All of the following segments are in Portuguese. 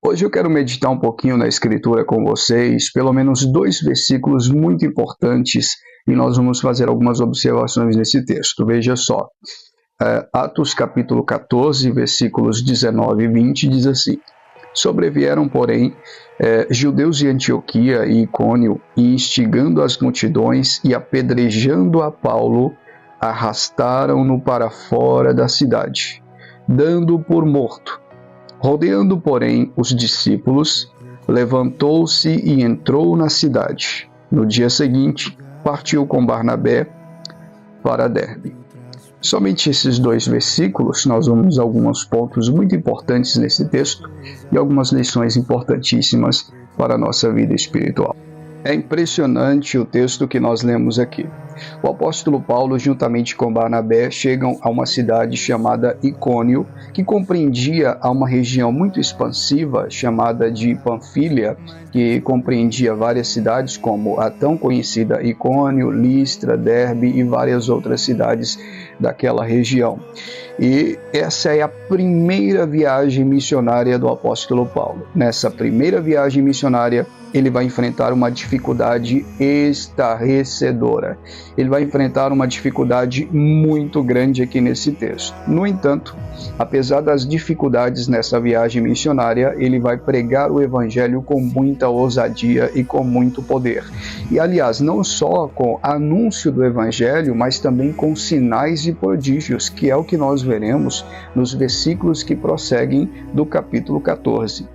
Hoje eu quero meditar um pouquinho na Escritura com vocês, pelo menos 2 versículos muito importantes, e nós vamos fazer algumas observações nesse texto. Veja só, Atos capítulo 14, versículos 19 e 20, diz assim: Sobrevieram, porém, judeus de Antioquia e Icônio, e instigando as multidões e apedrejando a Paulo, arrastaram-no para fora da cidade, dando-o por morto. Rodeando, porém, os discípulos, levantou-se e entrou na cidade. No dia seguinte, partiu com Barnabé para Derbe. Somente esses 2 versículos, nós vamos a alguns pontos muito importantes nesse texto e algumas lições importantíssimas para a nossa vida espiritual. É impressionante o texto que nós lemos aqui. O apóstolo Paulo, juntamente com Barnabé, chegam a uma cidade chamada Icônio, que compreendia uma região muito expansiva chamada de Panfília, que compreendia várias cidades como a tão conhecida Icônio, Listra, Derbe e várias outras cidades daquela região. E essa é a primeira viagem missionária do apóstolo Paulo. Nessa primeira viagem missionária, ele vai enfrentar uma dificuldade estarrecedora. Ele vai enfrentar uma dificuldade muito grande aqui nesse texto. No entanto, apesar das dificuldades nessa viagem missionária, ele vai pregar o evangelho com muita ousadia e com muito poder. E, aliás, não só com anúncio do evangelho, mas também com sinais e prodígios, que é o que nós veremos nos versículos que prosseguem do capítulo 14.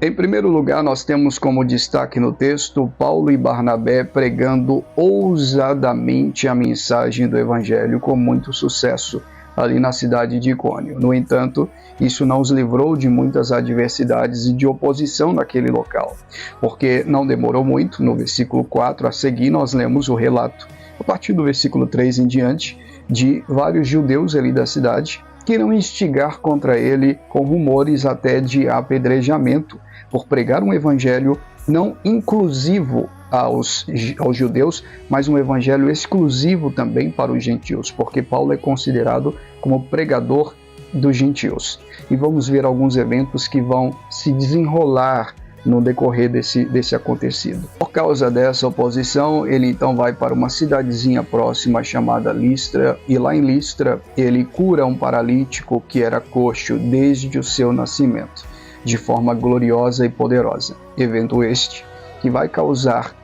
Em primeiro lugar, nós temos como destaque no texto Paulo e Barnabé pregando ousadamente a mensagem do Evangelho com muito sucesso ali na cidade de Icônio. No entanto, isso não os livrou de muitas adversidades e de oposição naquele local, porque não demorou muito, no versículo 4 a seguir nós lemos o relato, a partir do versículo 3 em diante, de vários judeus ali da cidade que irão instigar contra ele com rumores até de apedrejamento, por pregar um evangelho não inclusivo aos judeus, mas um evangelho exclusivo também para os gentios, porque Paulo é considerado como pregador dos gentios. E vamos ver alguns eventos que vão se desenrolar no decorrer desse acontecido. Por causa dessa oposição, ele então vai para uma cidadezinha próxima chamada Listra, e lá em Listra ele cura um paralítico que era coxo desde o seu nascimento, de forma gloriosa e poderosa. Evento este que vai causar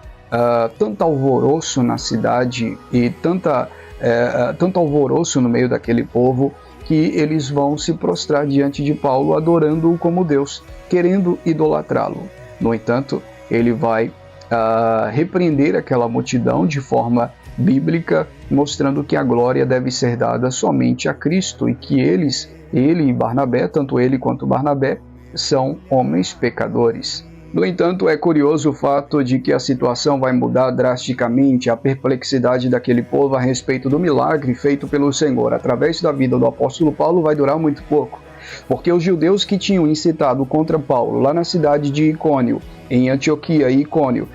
tanto alvoroço na cidade e tanto alvoroço no meio daquele povo, que eles vão se prostrar diante de Paulo, adorando-o como Deus, querendo idolatrá-lo. No entanto, ele vai repreender aquela multidão de forma bíblica, mostrando que a glória deve ser dada somente a Cristo e que ele e Barnabé, tanto ele quanto Barnabé, são homens pecadores. No entanto, é curioso o fato de que a situação vai mudar drasticamente. A perplexidade daquele povo a respeito do milagre feito pelo Senhor através da vida do apóstolo Paulo vai durar muito pouco, porque os judeus que tinham incitado contra Paulo lá na cidade de Icônio, em Antioquia e Icônio,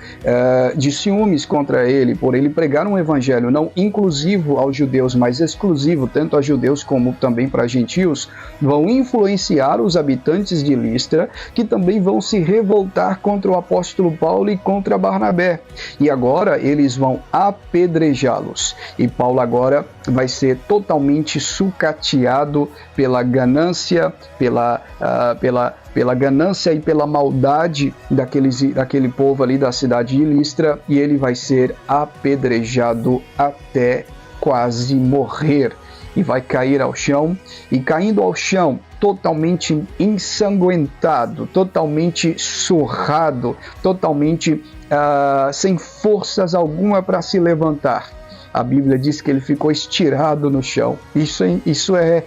de ciúmes contra ele, por ele pregar um evangelho não inclusivo aos judeus, mas exclusivo tanto a judeus como também para gentios, vão influenciar os habitantes de Listra, que também vão se revoltar contra o apóstolo Paulo e contra Barnabé. E agora eles vão apedrejá-los. E Paulo agora vai ser totalmente sucateado pela ganância, pela ganância e pela maldade daquele povo ali da cidade de Listra, e ele vai ser apedrejado até quase morrer, e vai cair ao chão, e caindo ao chão, totalmente ensanguentado, totalmente surrado, totalmente sem forças alguma para se levantar. A Bíblia diz que ele ficou estirado no chão. Isso é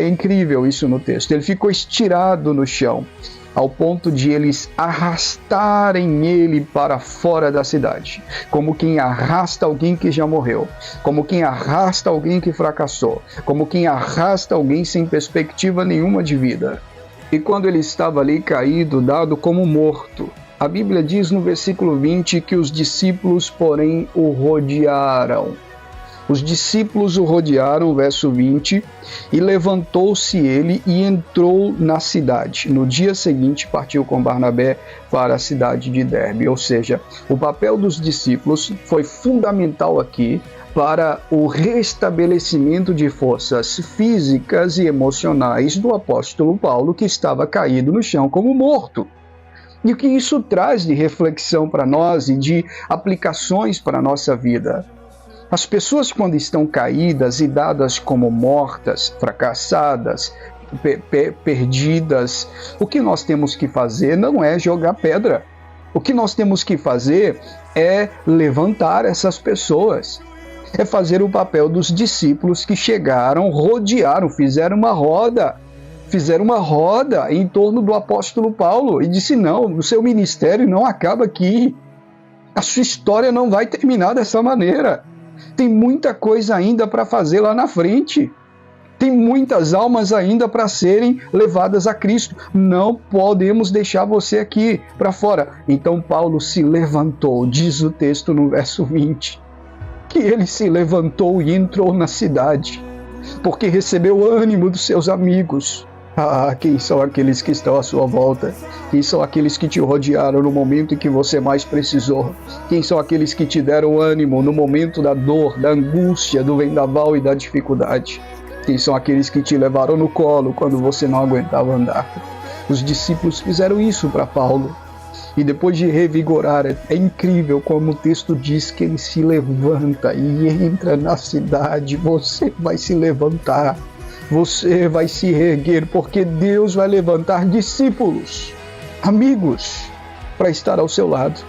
incrível, isso no texto. Ele ficou estirado no chão, ao ponto de eles arrastarem ele para fora da cidade, como quem arrasta alguém que já morreu, como quem arrasta alguém que fracassou, como quem arrasta alguém sem perspectiva nenhuma de vida. E quando ele estava ali caído, dado como morto, a Bíblia diz no versículo 20 que os discípulos, porém, o rodearam. Os discípulos o rodearam, verso 20, e levantou-se ele e entrou na cidade. No dia seguinte partiu com Barnabé para a cidade de Derbe. Ou seja, o papel dos discípulos foi fundamental aqui para o restabelecimento de forças físicas e emocionais do apóstolo Paulo, que estava caído no chão como morto. E o que isso traz de reflexão para nós e de aplicações para a nossa vida? As pessoas, quando estão caídas e dadas como mortas, fracassadas, perdidas, o que nós temos que fazer não é jogar pedra. O que nós temos que fazer é levantar essas pessoas. É fazer o papel dos discípulos que chegaram, rodearam, fizeram uma roda em torno do apóstolo Paulo e disse: não, o seu ministério não acaba aqui. A sua história não vai terminar dessa maneira. Tem muita coisa ainda para fazer lá na frente. Tem muitas almas ainda para serem levadas a Cristo. Não podemos deixar você aqui para fora. Então Paulo se levantou, diz o texto no verso 20, que ele se levantou e entrou na cidade, porque recebeu o ânimo dos seus amigos. Ah, quem são aqueles que estão à sua volta? Quem são aqueles que te rodearam no momento em que você mais precisou? Quem são aqueles que te deram ânimo no momento da dor, da angústia, do vendaval e da dificuldade? Quem são aqueles que te levaram no colo quando você não aguentava andar? Os discípulos fizeram isso para Paulo. E depois de revigorar, é incrível como o texto diz que ele se levanta e entra na cidade. Você vai se levantar. Você vai se reerguer, porque Deus vai levantar discípulos, amigos, para estar ao seu lado,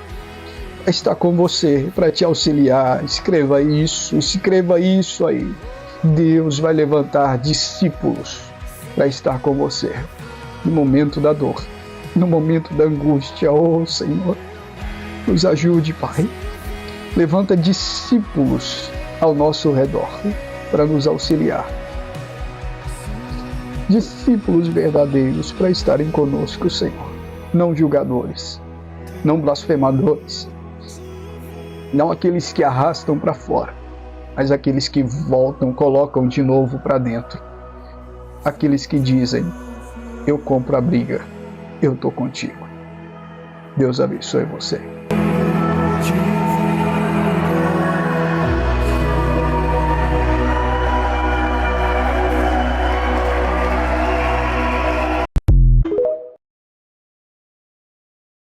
para estar com você, para te auxiliar. Escreva isso aí. Deus vai levantar discípulos para estar com você no momento da dor, no momento da angústia. Oh, Senhor, nos ajude, Pai. Levanta discípulos ao nosso redor para nos auxiliar. Discípulos verdadeiros para estarem conosco, Senhor. Não julgadores, não blasfemadores, não aqueles que arrastam para fora, mas aqueles que voltam, colocam de novo para dentro. Aqueles que dizem: eu compro a briga, eu estou contigo. Deus abençoe você.